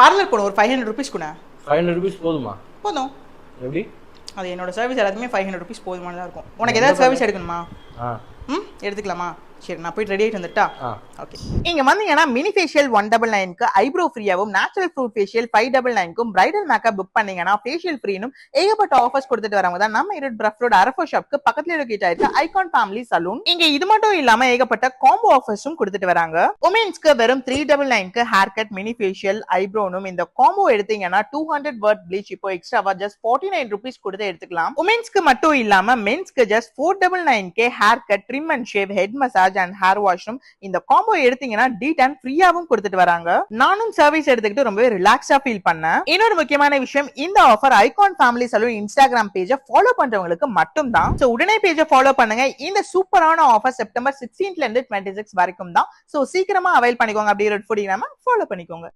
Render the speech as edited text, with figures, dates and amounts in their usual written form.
Parlour போணும் ஒரு 500 rupees கூட. 500 rupees போதுமா? போதும். எப்படி? அது என்னோட சர்வீஸ் எல்லாத்துக்குமே 500 rupees போதுமானதா இருக்கும். உனக்கு ஏதாவது சர்வீஸ் எடுக்கணுமா? எடுத்துக்கலாமா? சரி நான் போய் ரெடி ஆயிட்டு வந்துட்டா. ஓகே. இங்க வந்தீங்கன்னா மினி ஃபேஷியல் 199க்கு, ஐப்ரோ ஃப்ரீயாவும், நேச்சுரல் ஃப்ரூட் ஃபேஷியல் 599க்கும், பிரைடல் மேக்கப் புக் பண்ணீங்கன்னா ஃபேஷியல் ஃப்ரீனும் ஏகப்பட்ட ஆஃபர்ஸ் கொடுத்துட்டு வரவங்க தான் நம்ம இருட் பிரஃப் ரோட் அரஃபோ ஷாப்க்கு பக்கத்துல லொகேட் ஆயிருக்க ஐகான் ஃபேமிலி சலூன். இங்க இது மட்டும் இல்லாம ஏகப்பட்ட காம்போ ஆஃபர்ஸும் கொடுத்துட்டு வராங்க. உமன்ஸ்க்கு வெறும் 399க்கு ஹேர் கட், மினி ஃபேஷியல், ஐப்ரோனும் இந்த காம்போ எடுத்தீங்கன்னா 200 வாட் ப்ளீச் இப்போ எக்ஸ்ட்ராவா ஜஸ்ட் 49 rupees கொடுத்து எடுத்துக்கலாம். உமன்ஸ்க்கு மட்டும் இல்லாம மென்ஸ்க்கு ஜஸ்ட் 499க்கு hair cut, trim and shave, head massage and hair வாஷும் இந்த காம்போ எடுத்தீங்கன்னா D10 ஃப்ரீயாவும் கொடுத்துட்டு வராங்க. நானும் சர்வீஸ் எடுத்துக்கிட்டு ரொம்பவே ரிலாக்ஸா ஃபீல் பண்ணேன். இன்னொரு முக்கியமான விஷயம், இந்த offer icon family salon Instagram பேஜை ஃபாலோ பண்றவங்களுக்கு மட்டும் தான். சோ உடனே பேஜை ஃபாலோ பண்ணுங்க. இந்த சூப்பரான ஆஃபர் செப்டம்பர் 16ல இருந்து 26 வரைக்கும் தான். சோ சீக்கிரமா அவைல் பண்ணிக்கோங்க. அப்படியே ரெட் ஃபுட் நாம ஃபாலோ பண்ணிக்கோங்க.